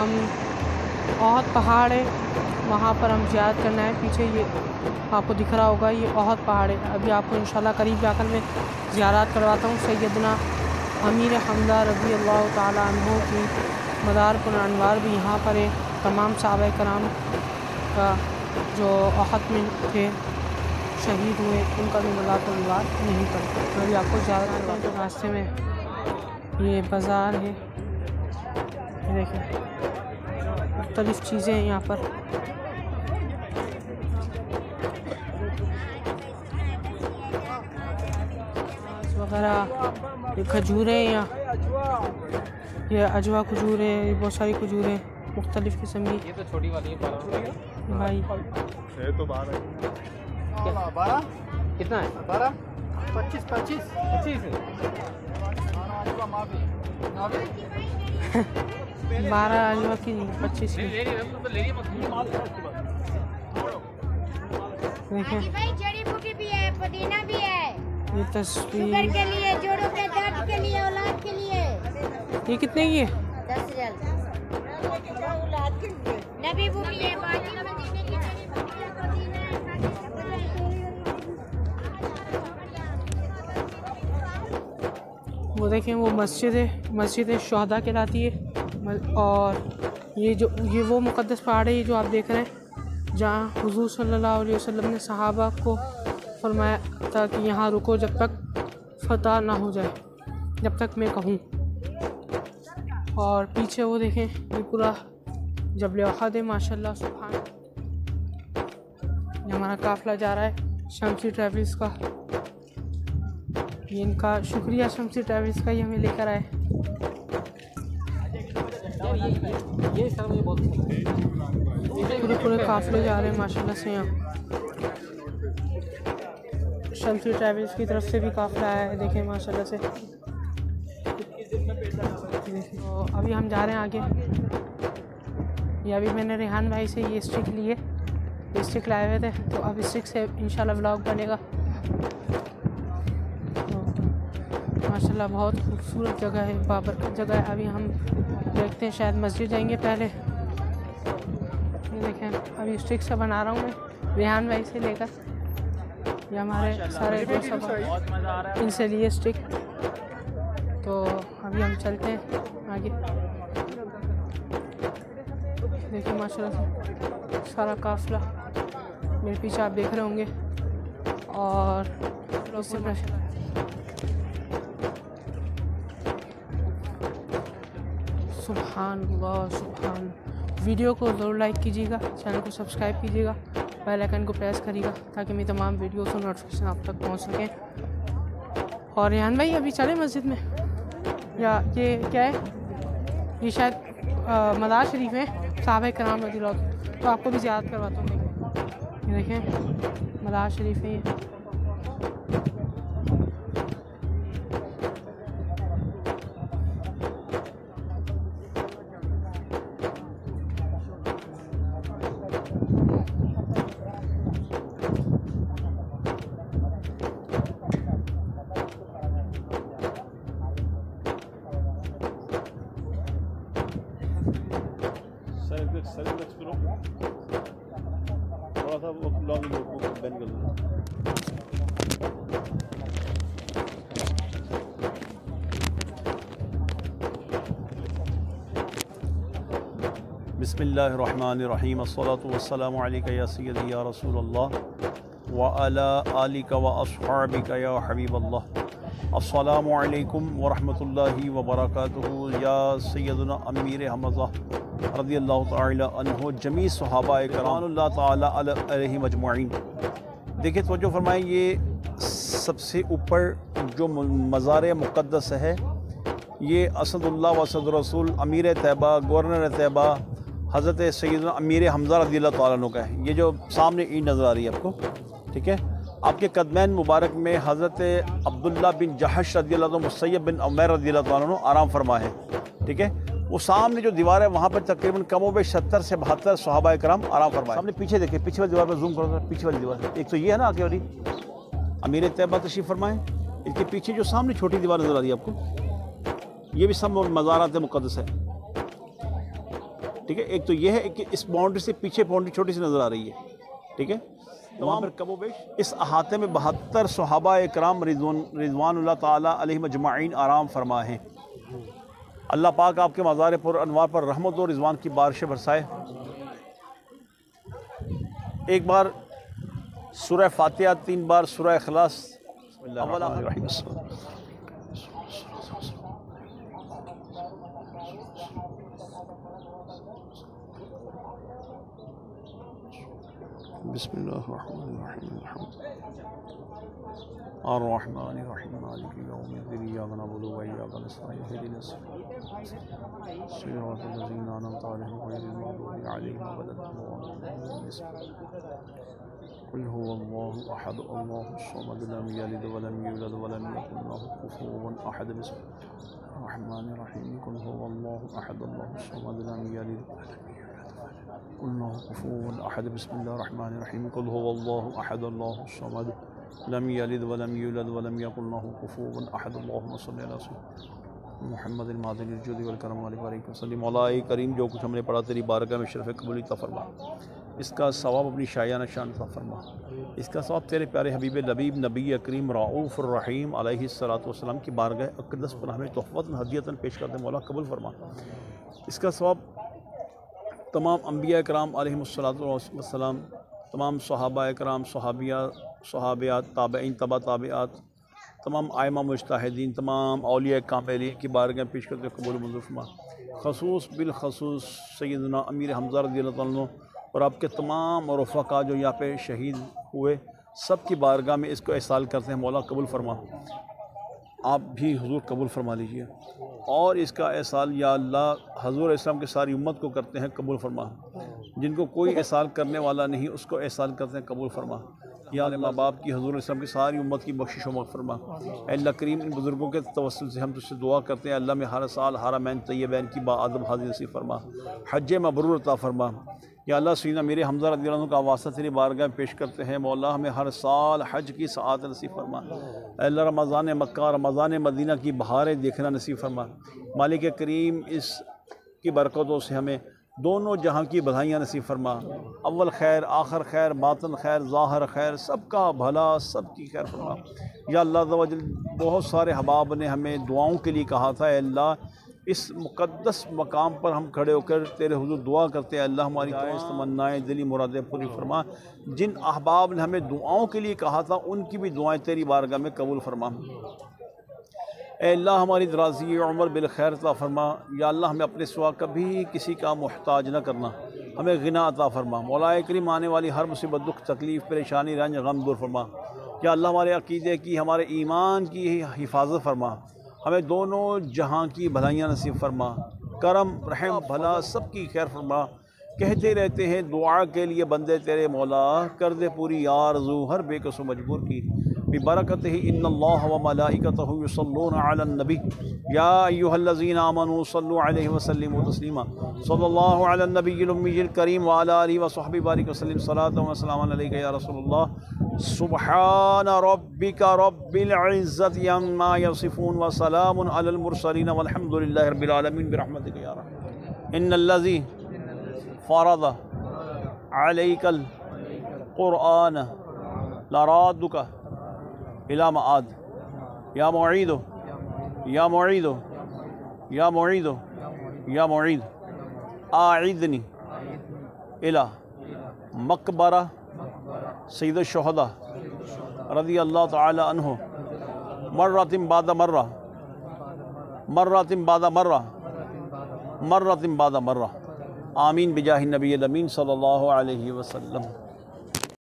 हम ओहद पहाड़ है, वहाँ पर हम ज़ियारत करना है। पीछे ये आपको दिख रहा होगा, ये ओहद पहाड़ है। अभी आपको इंशाल्लाह करीब जाकर मैं ज़ियारत करवाता हूँ। सैयदना अमीर हमज़ा रज़ी अल्लाह ताला अन्हु की मदार पुरअनवार भी यहाँ पर है। तमाम सहाबा कराम का जो ओहद में थे शहीद हुए, उनका भी मदार पुरअनवार यहीं पर। अभी आपको ज़्यादा करवाते हैं। रास्ते में ये बाज़ार है, ये देखें मुख्तलिफ़ चीज़ें हैं यहाँ पर। वगैरह ये खजूरें हैं यहाँ, ये अजवा खजूर है, ये बहुत सारी खजूर है मुख्तलिफ़ किस्म की। ये तो छोटी वाली है 12 भाई है तो 12 कितना है? 12 25 25 25 12 अजवा की नहीं, 25 की। देखें भाई जड़ी बूटी भी है, पुदीना भी है, ये शुगर तस्वीर, के लिए, जोड़ों के दर्द के लिए, औलाद के लिए। ये कितने की है? 10 रियाल। नबी बूटी है, बाजी मदीने की जड़ी बूटी है, पुदीना है। वो देखें वो मस्जिद है, मस्जिद शुहदा कहलाती है। और ये वो मुक़द्दस पहाड़ है, ये जो आप देख रहे हैं, जहाँ हुज़ूर सल्लल्लाहु अलैहि वसल्लम ने सहाबा को फरमाया था कि यहाँ रुको जब तक फ़तह ना हो जाए, जब तक मैं कहूँ। और पीछे वो देखें, ये पूरा जबल उहद है माशाल्लाह सुभान। ये हमारा काफ़िला जा रहा है शमसी ट्रैवल्स का। ये इनका शुक्रिया शमसी ट्रैवल्स का, ये हमें लेकर आए। ये सर मुझे बहुत पूरे काफ़िले जा रहे हैं माशाल्लाह से। यहाँ शमसी ट्रैवल्स की तरफ से भी काफ़िला आया है, देखें माशाल्लाह से। तो अभी हम जा रहे हैं आगे। ये अभी मैंने रेहान भाई से ये स्टिक लिए, ये स्टिक लाए हुए थे, तो अब स्टिक से इंशाल्लाह व्लॉग बनेगा। तो माशाल्लाह बहुत खूबसूरत जगह है, बाबरकत जगह है। अभी हम देखते हैं, शायद मस्जिद जाएंगे पहले। ये देखें अभी स्टिक से बना रहा हूँ मैं रेहान भाई से लेकर। ये हमारे सारे दोस्त सब इनसे लिए स्टिक। तो अभी हम चलते हैं आगे। देखिए माशाल्लाह से सारा काफ़िला मेरे पीछे आप देख रहे होंगे। और सुभान अल्लाह सुभान। वीडियो को ज़रूर लाइक कीजिएगा, चैनल को सब्सक्राइब कीजिएगा, बेल आइकन को प्रेस करिएगा ताकि मेरी तमाम वीडियोस और नोटिफिकेशन आप तक पहुंच सकें। और रेहान भाई अभी चले मस्जिद में, या ये क्या है, ये शायद मज़ार शरीफ है साहबा कराम रज़ियल्लाहु अन्हुम, तो आपको भी ज़ियारत करवाता हूँ। ये देखें मज़ार शरीफ है ये। थोड़ा सा वो लॉन्ग बैन कर लो। बिस्मिल्लाहिर्रहमानिर्रहीम, अस्सलातु वस्सलामु अलैका या सय्यदी या रसूलल्लाह व अला आलिका व अस्हाबिका या हबीबल्लाह। अस्सलामु अलैकुम व रहमतुल्लाहि व बरकातुहू या सय्यदुना अमीर हमज़ा रज़ियल्लाहु ताला अन्हु जमी सहाबाए करामुल्लाह ताला अलैहिम अजमईन। देखिए तवज्जो फरमाएं, ये सबसे ऊपर जो मज़ार मुक़द्दस है, ये असदुल्लाह व असद रसूल अमीर तैयबा गवर्नर तैयबा हज़रत सैयदना अमीर हमज़ा रज़ियल्लाहु ताला अन्हु का है। ये जो सामने ईंट नज़र आ रही है आपको, ठीक है, आपके कदमैन मुबारक में हज़रत अब्दुल्ला बिन जहश रज़ियल्लाहु अन्हु, मुसय्यब बिन उमैर रज़ियल्लाहु अन्हु आराम फरमा है, ठीक है। वो सामने जो दीवार है वहाँ पर तकरीबन कमोबेश 70 से 72 सहाबाए कराम आराम फरमाए। सामने पीछे देखिए, पीछे वाली दीवार पर जूम करो, पीछे वाली दीवार, एक तो ये है ना आगे वाली अमीर तैयबा तशरीफ़ फरमाएँ, इसके पीछे जो सामने छोटी दीवार नज़र आ रही है आपको, ये भी सब मज़ारात मुक़द्दस है। ठीक है। एक तो ये है कि इस बाउंड्री से पीछे बाउंड्री छोटी सी नज़र आ रही है, ठीक है। तमाम कमोबेश इस अहाते में 72 सहाबा इकराम रिज़वानुल्लाह ताला अलैहिम अजमाइन आराम फरमा हैं। अल्लाह पाक आपके मज़ार पर अनवार पर रहमत और रिज़वान की बारिश बरसाए। एक बार सूरह फातिहा, 3 बार सूरह इखलास। बिस्मिल्लाहिर्रहमानिर्रहीम अर्रहमानिर्रहीम मालिकि यौमिद्दीन इय्याका नअबुदु व इय्याका नस्तईन इहदिनस सिरातल लज़ीना अनअमता अलैहिम गैरिल मग़दूबि अलैहिम वलद्दाल्लीन। क़ुल हुवल्लाहु अहद अल्लाहुस समद लम यलिद व लम यूलद व लम यकुल लहु कुफुवन अहद। बिस्मिल्लाहिर्रहमानिर्रहीम क़ुल हुवल्लाहु अहद अल्लाहुस समद लम यलिद अल्लाहु कुफुवन अहद। बिस्मिल्लाहिर्रहमानिर्रहीम क़ुल हुवल्लाहु अहद अल्लाहुस समद लम यलिद व लम यूलद व लम यकुल लहु कुफुवन अहद। अल्लाहुम्मा सल्लि अला मुहम्मदिन मादिनिल जुदी वल करम अलैहि वसल्लम। मौलाए करीम, जो कुछ हमने पढ़ा तेरी बारगाह में शरफ़ कबूली अता फरमा, इसका सवाब अपनी शायाना शान अता फरमा। इसका सवाब तेरे प्यारे हबीब लबीब नबी करीम रऊफ़ुर रहीम अलैहिस्सलातु वस्सलाम की बारगाह अक़दस पर हमें तोहफ़तन हदियतन पेश करते मौला कबूल फरमा। इसका सवाब तमाम अम्बिया कराम अलैहिमुस्सलातु वस्सलाम, तमाम सहाबा कराम, सहाबियात, ताबईन, तबा ताबिआत, तमाम आइमा मुज्तहिदीन, तमाम औलिया कामिलीन की बारगाह पेश करते कबूल मंजूर फरमा। खसूस बिलखसूस सैयदना अमीर हमज़ा रज़ियल्लाहु अन्हु और आपके तमाम रफ़क़ा जो यहाँ पे शहीद हुए, सब की बारगाह में इसको एहसाल करते हैं मौला कबूल फरमा। आप भी हुजूर कबूल फरमा लीजिए। और इसका एहसाल या अल्लाह हजूर इस्लाम की सारी उम्मत को करते हैं कबूल फरमा। जिनको कोई एहसाल करने वाला नहीं उसको एहसाल करते हैं कबूल फरमा। या माँ बाप की हजूर इस्लाम की सारी उम्मत की बख्शिश व मग़फ़िरत फरमा। अल्लाह करीम, इन बुज़ुर्गों के तवस्सुल से हम तुझसे दुआ करते हैं, अल्लाह में हर साल हरमैन तय्यबैन की बाअदब हाज़िरी नसीब फरमा, हज मबरूर अता फरमा। या अल्लाह सीना मेरे हमज़ा रज़ियल्लाहु अन्हु का वास्ता तेरी बारगाह में पेश करते हैं, मौला हमें हर साल हज की सआदत नसीब फरमा। अल्लाह रमज़ान मक्का, रमज़ान मदीना की बहारें देखना नसीब फरमा। मालिक करीम, इस की बरकतों से हमें दोनों जहाँ की बधाइयाँ नसीब फरमा। अव्वल खैर, आखिर खैर, बातिन खैर, ज़ाहिर खैर, सबका भला, सबकी खैर फरमा। या अल्लाह तआला, बहुत सारे हबाब ने हमें दुआओं के लिए कहा था, अल्लाह इस मुक़द्दस मकाम पर हम खड़े होकर तेरे हुज़ूर दुआ करते हैं, अल्लाह हमारी तमन्नाएँ, दिली मुरादें पूरी फरमा। जिन अहबाब ने हमें दुआओं के लिए कहा था उनकी भी दुआएँ तेरी बारगाह में कबूल फरमा। अल्लाह हमारी दराज़ी उम्र बिल खैर अता फरमा। या अल्लाह हमें अपने सिवा कभी किसी का मोहताज न करना, हमें गिना अता फरमा। मौलाए करीम, आने वाली हर मुसीबत, दुख, तकलीफ़, परेशानी, रंज, गम दूर फरमा। या अल्लाह हमारे अक़ीदे की, हमारे ईमान की हिफाजत फरमा। हमें दोनों जहाँ की भलाइयाँ नसीब फरमा। करम, रहम, भला सबकी खैर फरमा। कहते रहते हैं दुआ के लिए बंदे तेरे मौला, कर दे पूरी आरज़ू हर बेकसो मजबूर की। बिबरकतिही इन्नल्लाह व मलाइकतहु युसल्लूना अलन नबी या अय्युहल्लज़ीना आमनू सल्लु अलैहि व सल्लिमू तस्लीमा। सल्लल्लाहु अलन नबिय्यिल उम्मिय्यिल करीम व अला आलिहि व सहबिहि बारिक व सल्लिम सलातन व सलामन अलैका या रसूलल्लाह। सुब्हाना रब्बिका रब्बिल इज़्ज़ति अम्मा यसिफून व सलामुन अलल मुरसलीन वल्हम्दुलिल्लाहि रब्बिल आलमीन बिरहमतिका या रहमान। इन्नल्लज़ी फ़रज़ अलैकल क़ुरआन लरादुका इला मआद या मुईदो या मुईदो या मुईदो या मुईद आइदनी इला मकबरा सय्यद शुहदा रज़ियल्लाहु तआला अन्हु मर्रतिन बाद मर्रा मर्रतिन बाद मर्रा मर्रतिन बाद मर्रा। आमीन बिजाहि नबी अमीन सल्लल्लाहु अलैहि वसल्लम।